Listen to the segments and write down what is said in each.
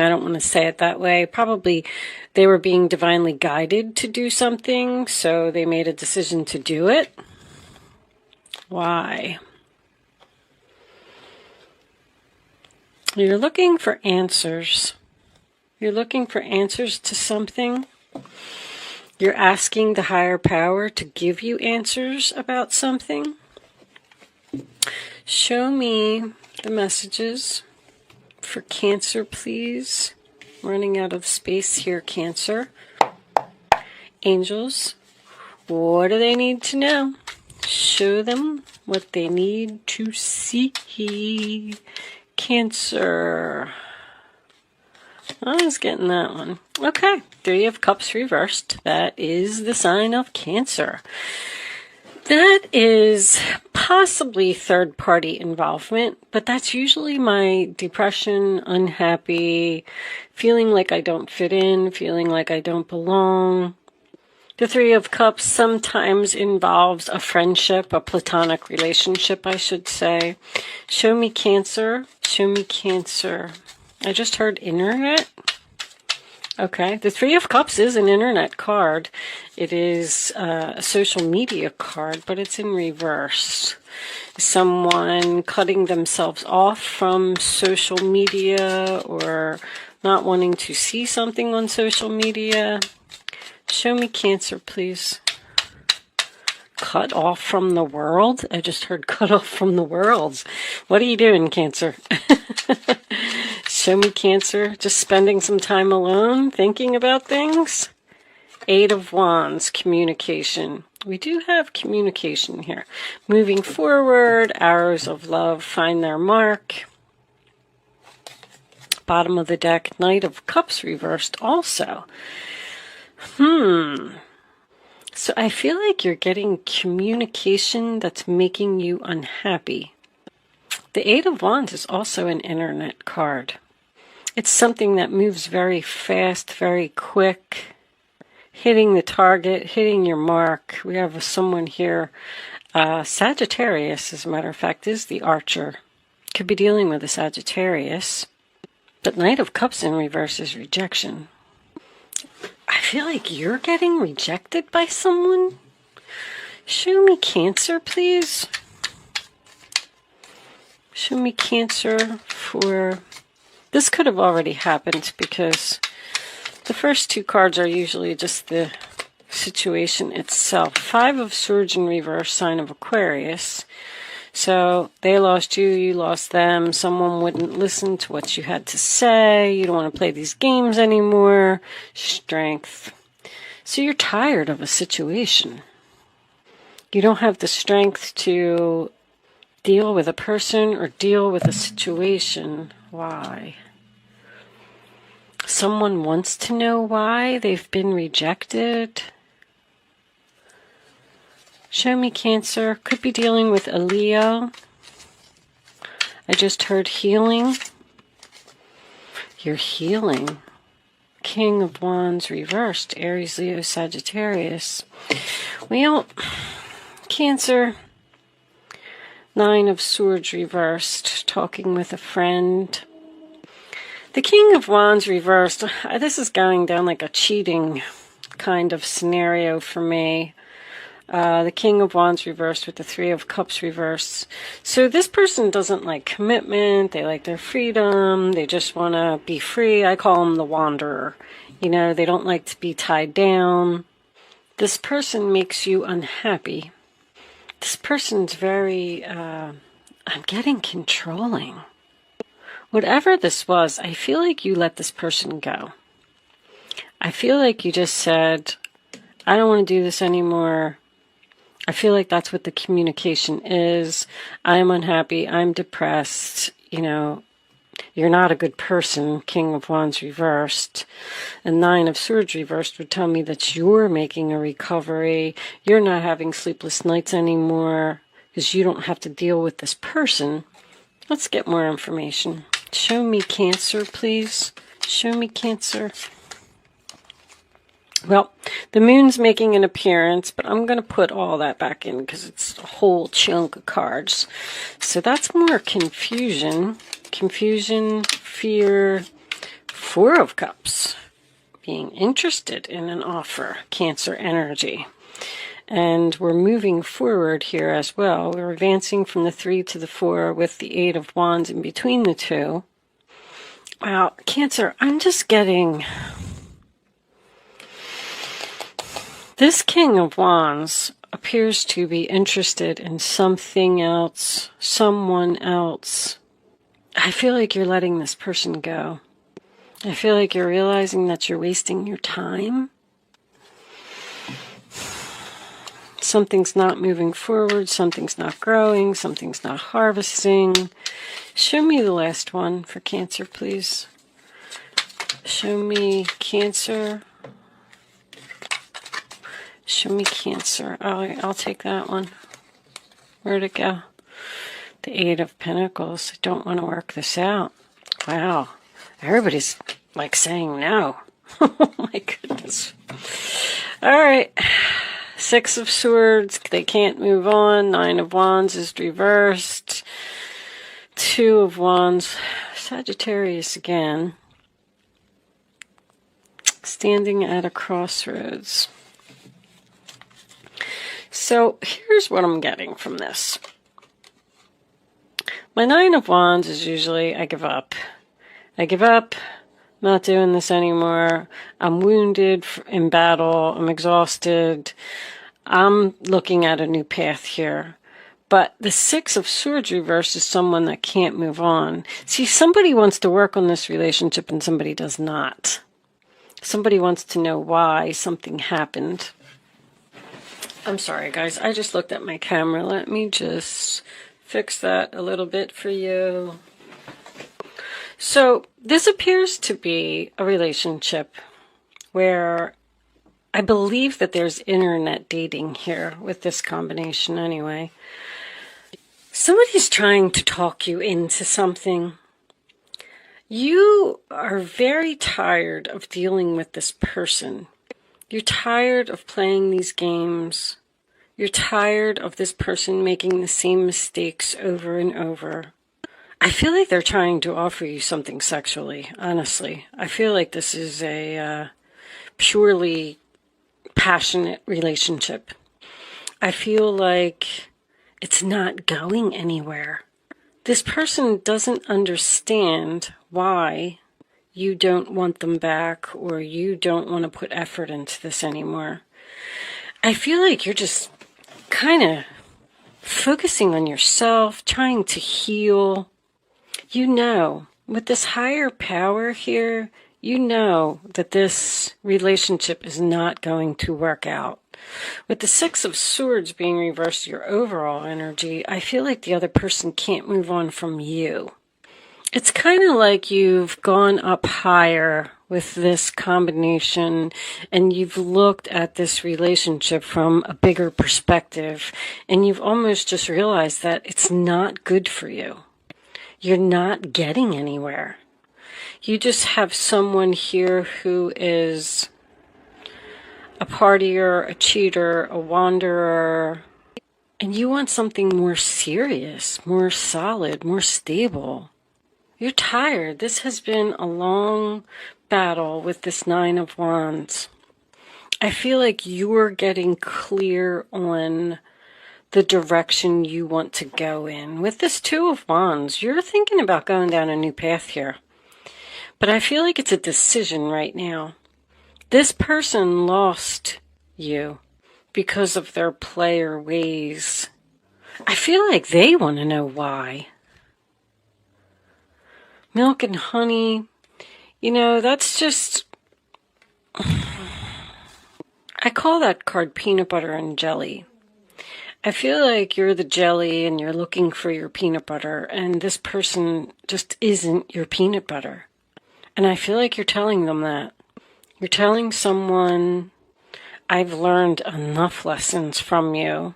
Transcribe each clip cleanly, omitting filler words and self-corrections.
I don't want to say it that way. Probably they were being divinely guided to do something, so they made a decision to do it. Why? You're looking for answers. You're looking for answers to something. You're asking the higher power to give you answers about something. Show me the messages for Cancer, please. Running out of space here, Cancer. Angels, what do they need to know? Show them what they need to see. Cancer. I was getting that one. Okay, Three of Cups reversed. That is the sign of Cancer. That is possibly third-party involvement, but that's usually my depression, unhappy, feeling like I don't fit in, feeling like I don't belong. The Three of Cups sometimes involves a friendship, a platonic relationship, I should say. Show me Cancer. Show me Cancer. I just heard internet. Okay, the Three of Cups is an internet card. It is a social media card, but it's in reverse. Someone cutting themselves off from social media or not wanting to see something on social media. Show me Cancer, please. Cut off from the world? I just heard cut off from the world. What are you doing, Cancer? Show me Cancer. Just spending some time alone, thinking about things. Eight of Wands, communication. We do have communication here. Moving forward, arrows of love find their mark. Bottom of the deck, Knight of Cups reversed also. So I feel like you're getting communication that's making you unhappy. The Eight of Wands is also an internet card. It's something that moves very fast, very quick, hitting the target, hitting your mark. We have someone here, Sagittarius, as a matter of fact, is the Archer. Could be dealing with a Sagittarius. But Knight of Cups in reverse is rejection. I feel like you're getting rejected by someone. Show me Cancer, please. Show me Cancer for... This could have already happened because the first two cards are usually just the situation itself. Five of Swords in reverse, sign of Aquarius. So they lost you, you lost them. Someone wouldn't listen to what you had to say. You don't want to play these games anymore. Strength. So you're tired of a situation. You don't have the strength to deal with a person or deal with a situation. Why? Someone wants to know why they've been rejected. Show me Cancer. Could be dealing with a Leo. I just heard healing. You're healing. King of Wands reversed. Aries, Leo, Sagittarius. Well, Cancer. Nine of Swords reversed. Talking with a friend. The King of Wands reversed. This is going down like a cheating kind of scenario for me. The King of Wands reversed with the Three of Cups reversed. So this person doesn't like commitment. They like their freedom. They just want to be free. I call them the wanderer. You know, they don't like to be tied down. This person makes you unhappy. This person's very, I'm getting controlling. Whatever this was, I feel like you let this person go. I feel like you just said, I don't want to do this anymore. I feel like that's what the communication is. I'm unhappy. I'm depressed. You know, you're not a good person. King of Wands reversed. And Nine of Swords reversed would tell me that you're making a recovery. You're not having sleepless nights anymore because you don't have to deal with this person. Let's get more information. Show me Cancer, please. Show me Cancer. Well, the moon's making an appearance, but I'm going to put all that back in because it's a whole chunk of cards. So that's more confusion. Confusion, fear, Four of Cups. Being interested in an offer. Cancer energy. And we're moving forward here as well. We're advancing from the 3 to the 4 with the 8 of Wands in between the two. Wow, Cancer, I'm just getting... This King of Wands appears to be interested in something else, someone else. I feel like you're letting this person go. I feel like you're realizing that you're wasting your time. Something's not moving forward, something's not growing, something's not harvesting. Show me the last one for Cancer, please. Show me Cancer. Show me Cancer. I'll take that one. Where'd it go? The 8 of Pentacles. I don't want to work this out. Wow. Everybody's like saying no. Oh my goodness. All right. 6 of Swords, they can't move on. 9 of Wands is reversed. 2 of Wands, Sagittarius again. Standing at a crossroads. So here's what I'm getting from this. My 9 of Wands is usually, I give up. I give up. Not doing this anymore. I'm wounded in battle. I'm exhausted. I'm looking at a new path here. But the 6 of Swords reverse is someone that can't move on. See, somebody wants to work on this relationship and somebody does not. Somebody wants to know why something happened. I'm sorry, guys. I just looked at my camera. Let me just fix that a little bit for you. So this appears to be a relationship where I believe that there's internet dating here with this combination anyway. Somebody's trying to talk you into something. You are very tired of dealing with this person. You're tired of playing these games. You're tired of this person making the same mistakes over and over. I feel like they're trying to offer you something sexually, honestly. I feel like this is a purely passionate relationship. I feel like it's not going anywhere. This person doesn't understand why you don't want them back or you don't want to put effort into this anymore. I feel like you're just kind of focusing on yourself, trying to heal. You know, with this higher power here, you know that this relationship is not going to work out. With the 6 of Swords being reversed, your overall energy, I feel like the other person can't move on from you. It's kind of like you've gone up higher with this combination and you've looked at this relationship from a bigger perspective and you've almost just realized that it's not good for you. You're not getting anywhere. You just have someone here who is a partier, a cheater, a wanderer, and you want something more serious, more solid, more stable. You're tired. This has been a long battle with this 9 of Wands. I feel like you're getting clear on the direction you want to go in. With this 2 of Wands, you're thinking about going down a new path here. But I feel like it's a decision right now. This person lost you because of their player ways. I feel like they want to know why. Milk and honey, you know, that's just... I call that card peanut butter and jelly. I feel like you're the jelly and you're looking for your peanut butter, and this person just isn't your peanut butter. And I feel like you're telling them that. You're telling someone, I've learned enough lessons from you.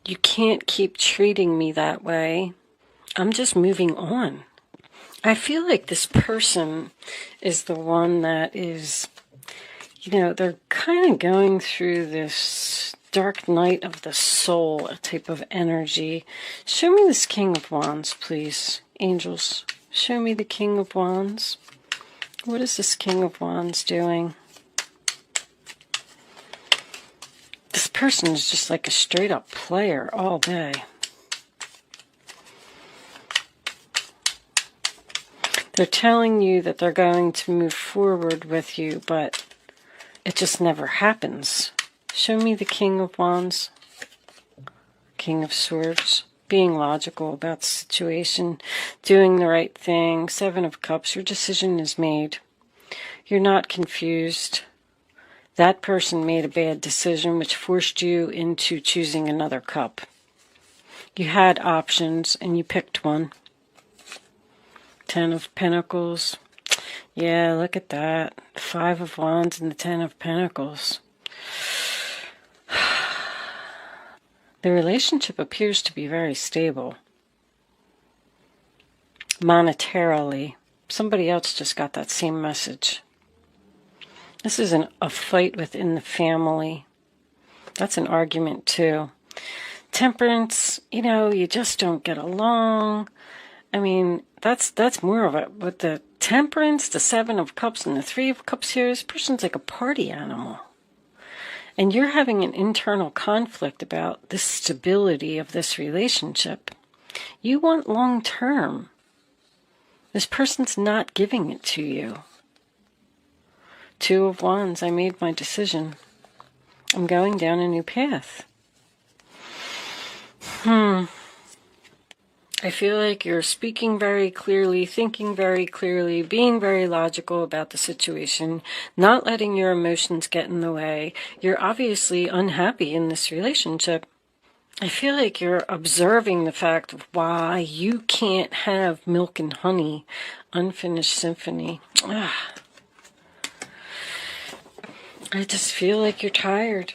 You can't keep treating me that way. I'm just moving on. I feel like this person is the one that is, you know, they're kind of going through this dark night of the soul, a type of energy. Show me this King of Wands, please. Angels, show me the King of Wands. What is this King of Wands doing? This person is just like a straight up player all day. They're telling you that they're going to move forward with you, but it just never happens. Show me the King of Wands. King of Swords. Being logical about the situation. Doing the right thing. Seven of Cups. Your decision is made. You're not confused. That person made a bad decision which forced you into choosing another cup. You had options and you picked one. Ten of Pentacles. Yeah, look at that. Five of Wands and the Ten of Pentacles. The relationship appears to be very stable. Monetarily. Somebody else just got that same message. This isn't a fight within the family. That's an argument too. Temperance, you know, you just don't get along. I mean, that's more of it. With the Temperance, the Seven of Cups, and the Three of Cups here, this person's like a party animal. And you're having an internal conflict about the stability of this relationship. You want long term. This person's not giving it to you. Two of Wands, I made my decision. I'm going down a new path. I feel like you're speaking very clearly, thinking very clearly, being very logical about the situation, not letting your emotions get in the way. You're obviously unhappy in this relationship. I feel like you're observing the fact of why you can't have milk and honey, unfinished symphony. I just feel like you're tired.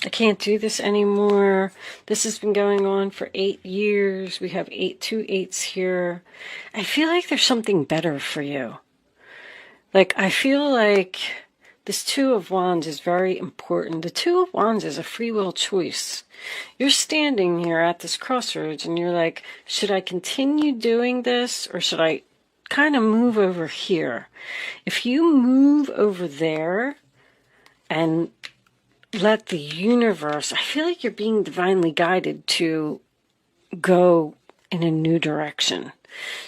I can't do this anymore. This has been going on for 8 years. We have 2 8s here. I feel like there's something better for you. Like, I feel like this Two of Wands is very important. The Two of Wands is a free will choice. You're standing here at this crossroads and you're like, should I continue doing this or should I kind of move over here? If you move over there and let the universe, I feel like you're being divinely guided to go in a new direction.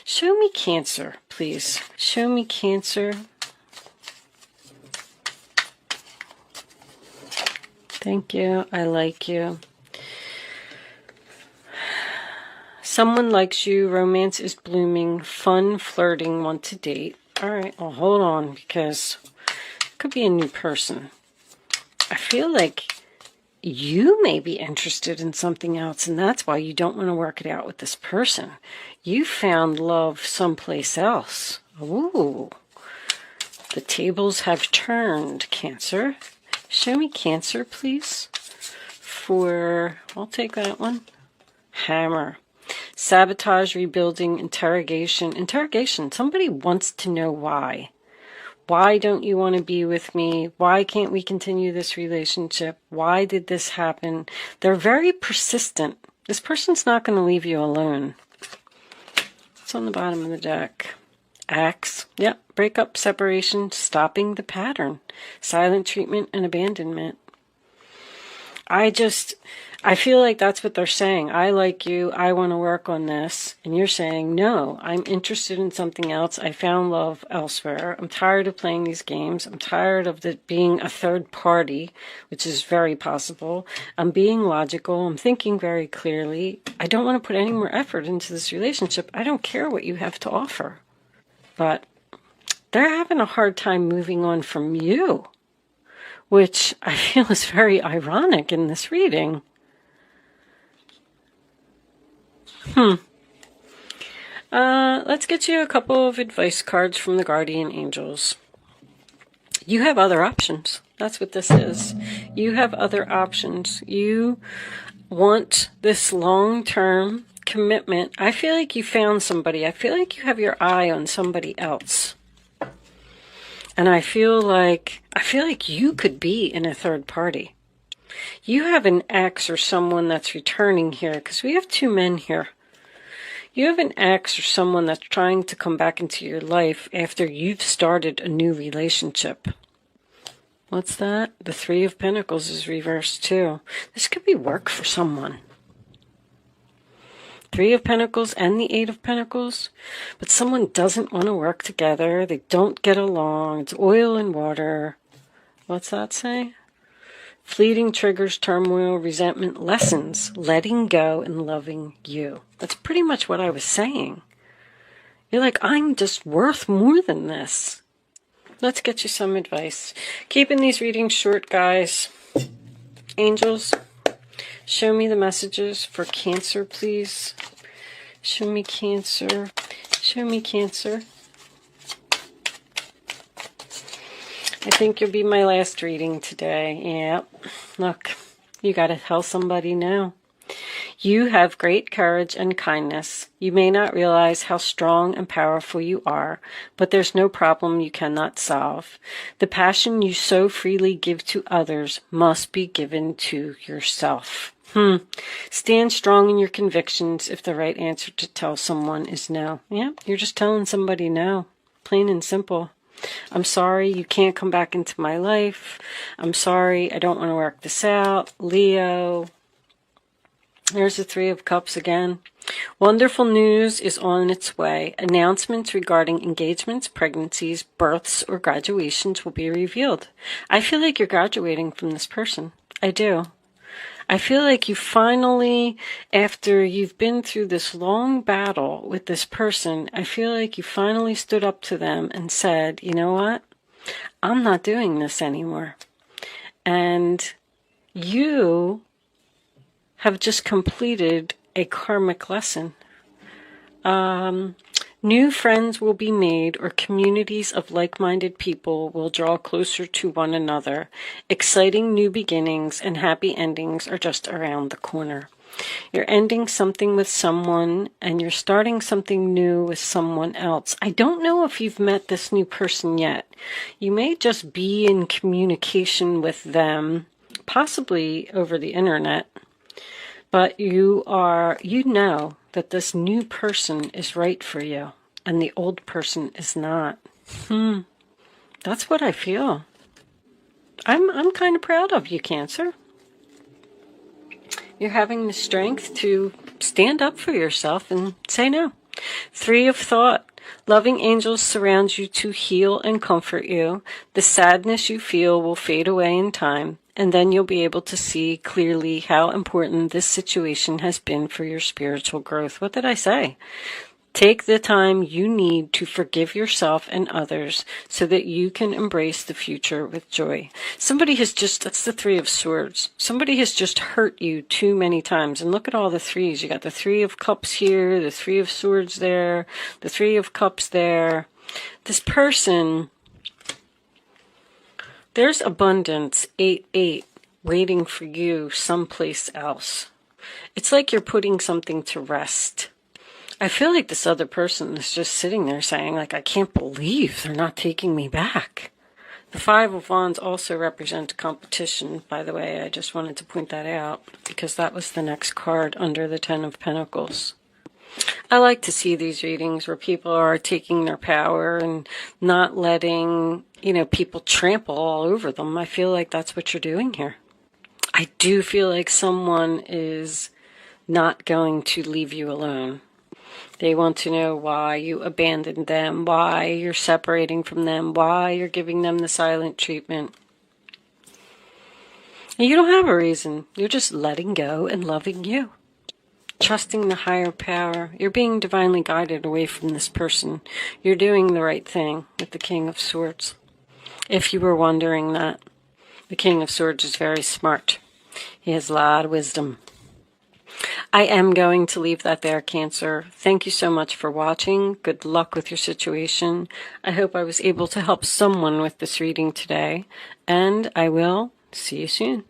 Show me Cancer, please. Show me Cancer. Thank you. I like you. Someone likes you. Romance is blooming. Fun, flirting, want to date. All right, well, hold on, because it could be a new person. I feel like you may be interested in something else, and that's why you don't want to work it out with this person. You found love someplace else. Ooh. The tables have turned, Cancer. Show me Cancer, please. I'll take that one. Hammer. Sabotage, rebuilding, interrogation. Interrogation. Somebody wants to know why. Why don't you want to be with me? Why can't we continue this relationship? Why did this happen? They're very persistent. This person's not going to leave you alone. It's on the bottom of the deck. Axe. Yep. Breakup, separation, stopping the pattern. Silent treatment and abandonment. I feel like that's what they're saying. I like you. I want to work on this. And you're saying, no, I'm interested in something else. I found love elsewhere. I'm tired of playing these games. I'm tired of it being a third party, which is very possible. I'm being logical. I'm thinking very clearly. I don't want to put any more effort into this relationship. I don't care what you have to offer. But they're having a hard time moving on from you, which I feel is very ironic in this reading. Let's get you a couple of advice cards from the guardian angels. You have other options. That's what this is. You have other options. You want this long-term commitment. I feel like you found somebody. I feel like you have your eye on somebody else. And I feel like you could be in a third party. You have an ex or someone that's returning here, because we have 2 men here. You have an ex or someone that's trying to come back into your life after you've started a new relationship. What's that? The Three of Pentacles is reversed too. This could be work for someone. Three of Pentacles and the Eight of Pentacles. But someone doesn't want to work together. They don't get along. It's oil and water. What's that say? Fleeting triggers, turmoil, resentment, lessons, letting go and loving you. That's pretty much what I was saying. You're like, I'm just worth more than this. Let's get you some advice. Keeping these readings short, guys. Angels, show me the messages for Cancer, please. Show me Cancer. Show me Cancer. I think you'll be my last reading today. Yeah. Look, you got to tell somebody now. You have great courage and kindness. You may not realize how strong and powerful you are, but there's no problem you cannot solve. The passion you so freely give to others must be given to yourself. Stand strong in your convictions if the right answer to tell someone is no. Yeah, you're just telling somebody no. Plain and simple. I'm sorry you can't come back into my life. I'm sorry I don't want to work this out. Leo. There's the Three of Cups again. Wonderful news is on its way. Announcements regarding engagements, pregnancies, births, or graduations will be revealed. I feel like you're graduating from this person. I do. I feel like you finally, after you've been through this long battle with this person, I feel like you finally stood up to them and said, you know what? I'm not doing this anymore. And you have just completed a karmic lesson. New friends will be made, or communities of like-minded people will draw closer to one another. Exciting new beginnings and happy endings are just around the corner. You're ending something with someone, and you're starting something new with someone else. I don't know if you've met this new person yet. You may just be in communication with them, possibly over the internet. But you know that this new person is right for you, and the old person is not. That's what I feel. I'm kind of proud of you, Cancer. You're having the strength to stand up for yourself and say no. Three of Thought. Loving angels surround you to heal and comfort you. The sadness you feel will fade away in time, and then you'll be able to see clearly how important this situation has been for your spiritual growth. What did I say? Take the time you need to forgive yourself and others so that you can embrace the future with joy. That's the Three of Swords. Somebody has just hurt you too many times. And look at all the threes. You got the Three of Cups here, the Three of Swords there, the Three of Cups there. This person, there's abundance, 8-8, waiting for you someplace else. It's like you're putting something to rest. I feel like this other person is just sitting there saying, like, I can't believe they're not taking me back. The Five of Wands also represents competition, by the way. I just wanted to point that out because that was the next card under the Ten of Pentacles. I like to see these readings where people are taking their power and not letting, people trample all over them. I feel like that's what you're doing here. I do feel like someone is not going to leave you alone. They want to know why you abandoned them, why you're separating from them, why you're giving them the silent treatment. And you don't have a reason. You're just letting go and loving you. Trusting the higher power. You're being divinely guided away from this person. You're doing the right thing with the King of Swords. If you were wondering that, the King of Swords is very smart. He has a lot of wisdom. I am going to leave that there, Cancer. Thank you so much for watching. Good luck with your situation. I hope I was able to help someone with this reading today, and I will see you soon.